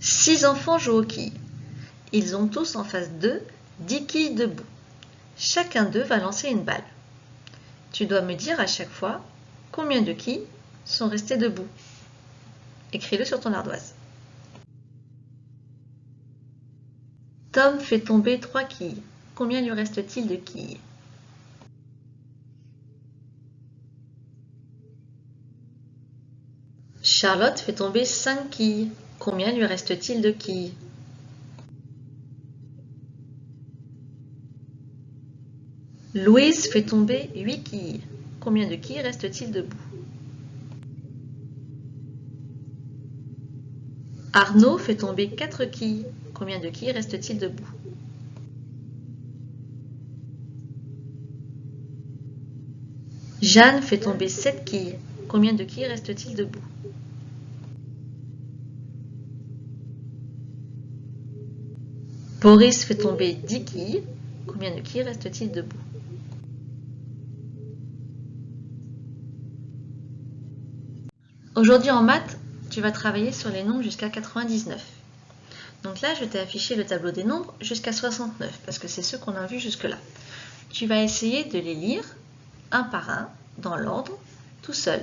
6 enfants jouent aux quilles. Ils ont tous en face d'eux 10 quilles debout. Chacun d'eux va lancer une balle. Tu dois me dire à chaque fois combien de quilles sont restées debout. Écris-le sur ton ardoise. Tom fait tomber 3 quilles. Combien lui reste-t-il de quilles? Charlotte fait tomber 5 quilles. Combien lui reste-t-il de quilles? Louise fait tomber 8 quilles. Combien de quilles reste-t-il debout? Arnaud fait tomber 4 quilles. Combien de quilles reste-t-il debout? Jeanne fait tomber 7 quilles. Combien de quilles reste-t-il debout? Boris fait tomber 10 quilles. Combien de quilles reste-t-il debout? Aujourd'hui en maths, tu vas travailler sur les nombres jusqu'à 99. Donc là, je t'ai affiché le tableau des nombres jusqu'à 69, parce que c'est ceux qu'on a vus jusque-là. Tu vas essayer de les lire un par un, dans l'ordre, tout seul.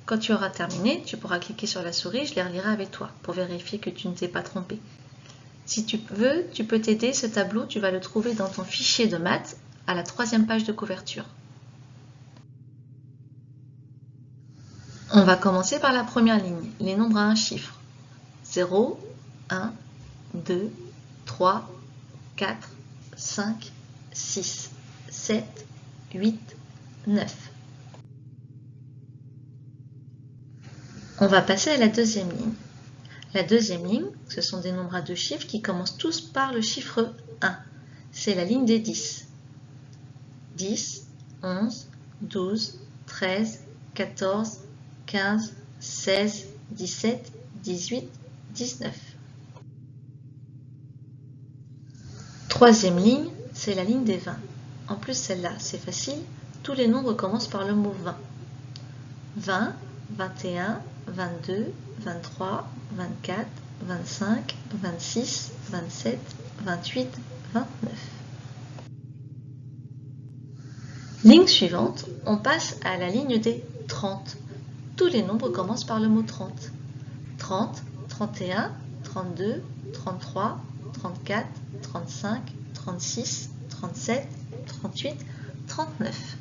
Quand tu auras terminé, tu pourras cliquer sur la souris, je les relirai avec toi, pour vérifier que tu ne t'es pas trompé. Si tu veux, tu peux t'aider, ce tableau, tu vas le trouver dans ton fichier de maths, à la 3e page de couverture. On va commencer par la première ligne, les nombres à un chiffre. 0, 1, 2, 3, 4, 5, 6, 7, 8, 9. On va passer à la deuxième ligne. La deuxième ligne, ce sont des nombres à 2 chiffres qui commencent tous par le chiffre 1. C'est la ligne des 10. 10, 11, 12, 13, 14, 15, 16, 17, 18, 19. Troisième ligne, c'est la ligne des 20. En plus, celle-là, c'est facile. Tous les nombres commencent par le mot 20. 20, 21, 22, 23, 24, 25, 26, 27, 28, 29. Ligne suivante, on passe à la ligne des 30. Tous les nombres commencent par le mot 30. 30, 31, 32, 33, 34, 35, 36, 37, 38, 39.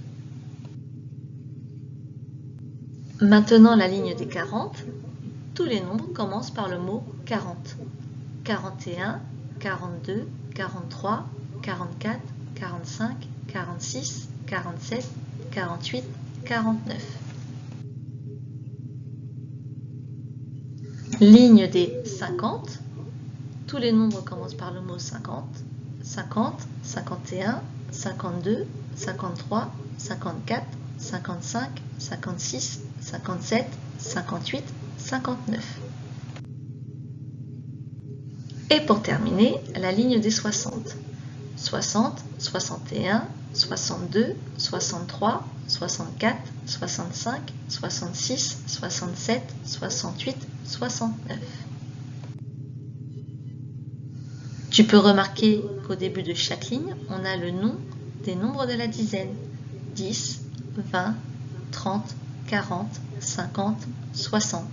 Maintenant la ligne des 40. Tous les nombres commencent par le mot 40. 41, 42, 43, 44, 45, 46, 47, 48, 49. Ligne des 50. Tous les nombres commencent par le mot 50. 50, 51, 52, 53, 54, 55, 56, 57, 58, 59. Et pour terminer, la ligne des 60. 60, 61, 62, 63, 64, 65, 66, 67, 68, 69. Tu peux remarquer qu'au début de chaque ligne, on a le nom des nombres de la dizaine. 10, 20, 30, 40, 50, 60.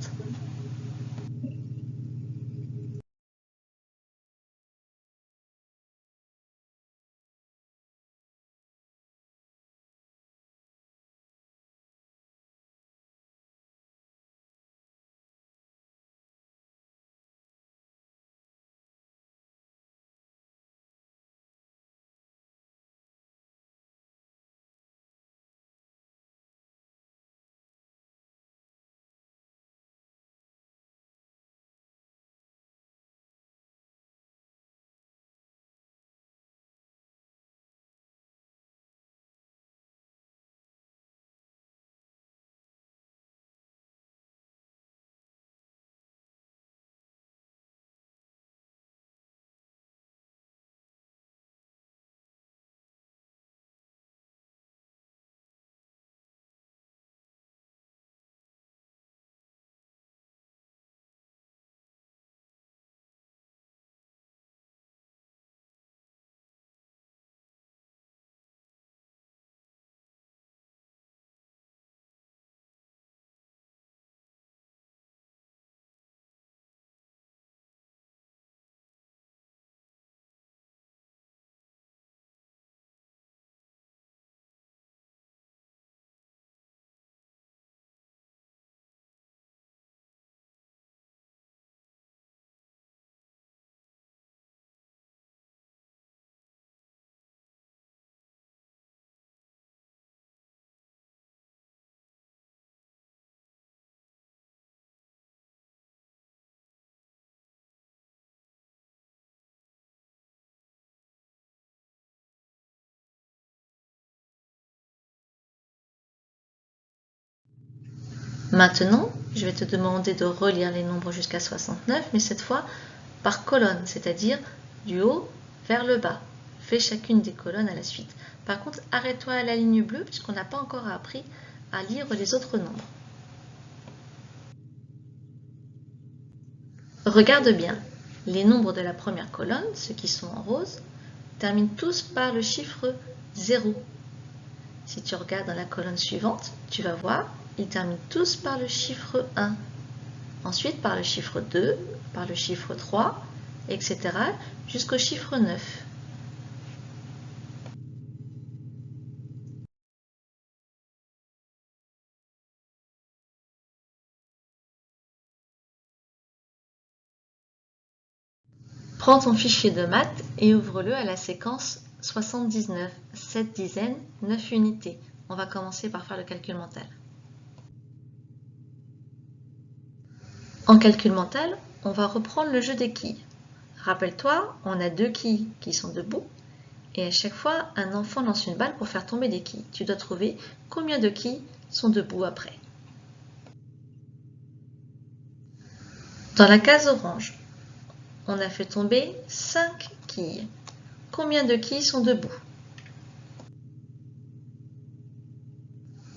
Maintenant, je vais te demander de relire les nombres jusqu'à 69, mais cette fois par colonne, c'est-à-dire du haut vers le bas. Fais chacune des colonnes à la suite. Par contre, arrête-toi à la ligne bleue puisqu'on n'a pas encore appris à lire les autres nombres. Regarde bien, les nombres de la première colonne, ceux qui sont en rose, terminent tous par le chiffre 0. Si tu regardes dans la colonne suivante, tu vas voir, ils terminent tous par le chiffre 1. Ensuite par le chiffre 2, par le chiffre 3, etc. jusqu'au chiffre 9. Prends ton fichier de maths et ouvre-le à la séquence 79, 7 dizaines, 9 unités. On va commencer par faire le calcul mental. En calcul mental, on va reprendre le jeu des quilles. Rappelle-toi, on a 2 quilles qui sont debout et à chaque fois, un enfant lance une balle pour faire tomber des quilles. Tu dois trouver combien de quilles sont debout après. Dans la case orange, on a fait tomber 5 quilles. Combien de quilles sont debout?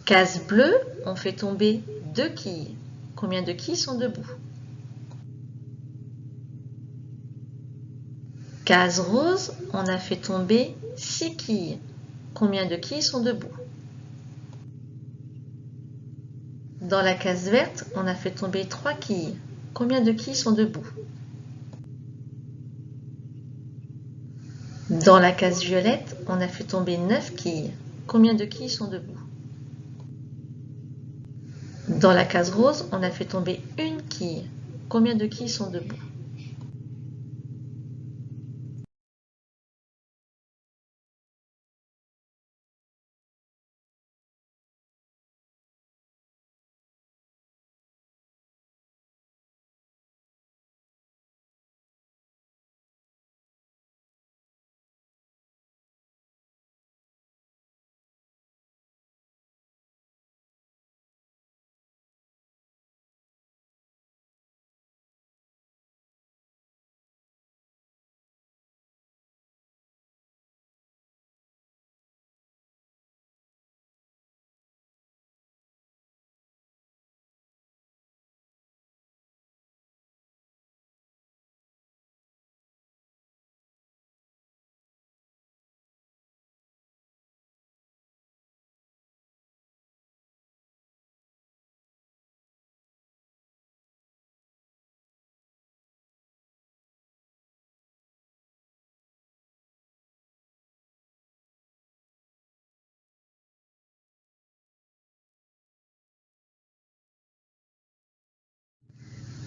Case bleue, on fait tomber 2 quilles. Combien de quilles sont debout? Case rose, on a fait tomber 6 quilles. Combien de quilles sont debout? Dans la case verte, on a fait tomber 3 quilles. Combien de quilles sont debout? Dans la case violette, on a fait tomber 9 quilles. Combien de quilles sont debout? Dans la case rose, on a fait tomber une quille. Combien de quilles sont debout?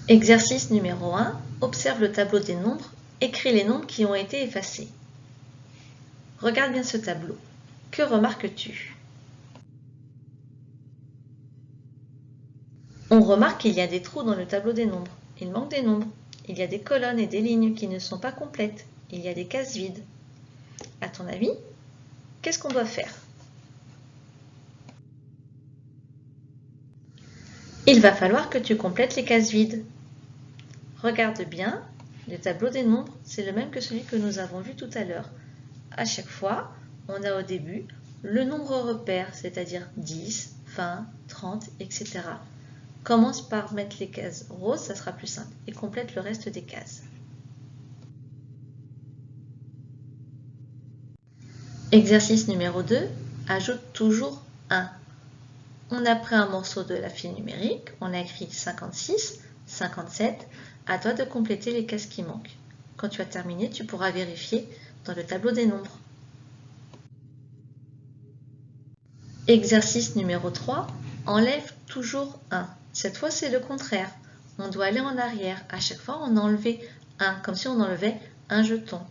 Exercice numéro 1. Observe le tableau des nombres. Écris les nombres qui ont été effacés. Regarde bien ce tableau. Que remarques-tu? On remarque qu'il y a des trous dans le tableau des nombres. Il manque des nombres. Il y a des colonnes et des lignes qui ne sont pas complètes. Il y a des cases vides. À ton avis, qu'est-ce qu'on doit faire? Il va falloir que tu complètes les cases vides. Regarde bien, le tableau des nombres, c'est le même que celui que nous avons vu tout à l'heure. À chaque fois, on a au début le nombre repère, c'est-à-dire 10, 20, 30, etc. Commence par mettre les cases roses, ça sera plus simple, et complète le reste des cases. Exercice numéro 2, ajoute toujours 1. On a pris un morceau de la file numérique, on a écrit 56, 57, à toi de compléter les cases qui manquent. Quand tu as terminé, tu pourras vérifier dans le tableau des nombres. Exercice numéro 3, enlève toujours 1. Cette fois, c'est le contraire. On doit aller en arrière. À chaque fois, on a enlevé 1, comme si on enlevait un jeton.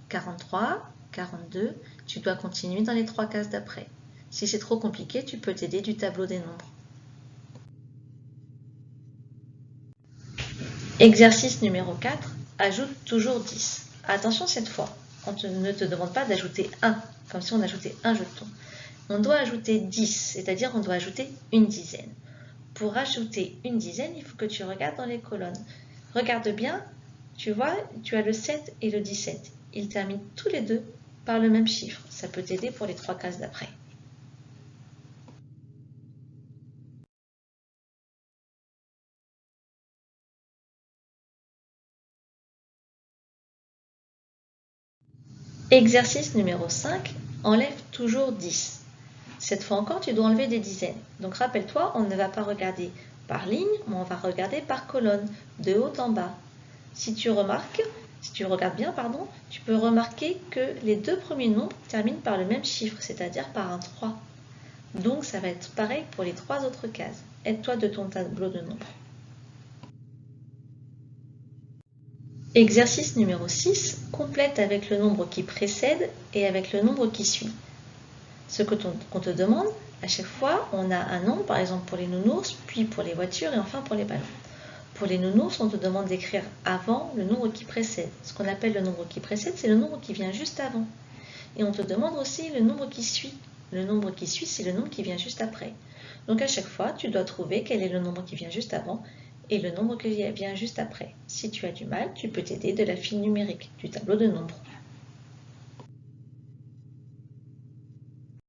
43, 42, tu dois continuer dans les 3 cases d'après. Si c'est trop compliqué, tu peux t'aider du tableau des nombres. Exercice numéro 4, ajoute toujours 10. Attention cette fois, on ne te demande pas d'ajouter 1, comme si on ajoutait un jeton. On doit ajouter 10, c'est-à-dire on doit ajouter une dizaine. Pour rajouter une dizaine, il faut que tu regardes dans les colonnes. Regarde bien, tu vois, tu as le 7 et le 17. Ils terminent tous les deux par le même chiffre. Ça peut t'aider pour les 3 cases d'après. Exercice numéro 5, enlève toujours 10. Cette fois encore, tu dois enlever des dizaines. Donc rappelle-toi, on ne va pas regarder par ligne, mais on va regarder par colonne, de haut en bas. Si tu regardes bien, tu peux remarquer que les deux premiers nombres terminent par le même chiffre, c'est-à-dire par un 3. Donc ça va être pareil pour les 3 autres cases. Aide-toi de ton tableau de nombres. Exercice numéro 6, complète avec le nombre qui précède et avec le nombre qui suit. Ce qu'on te demande, à chaque fois, on a un nombre, par exemple pour les nounours, puis pour les voitures et enfin pour les ballons. Pour les nounours, on te demande d'écrire avant le nombre qui précède. Ce qu'on appelle le nombre qui précède, c'est le nombre qui vient juste avant. Et on te demande aussi le nombre qui suit. Le nombre qui suit, c'est le nombre qui vient juste après. Donc à chaque fois, tu dois trouver quel est le nombre qui vient juste avant et le nombre qui vient juste après. Si tu as du mal, tu peux t'aider de la file numérique, du tableau de nombres.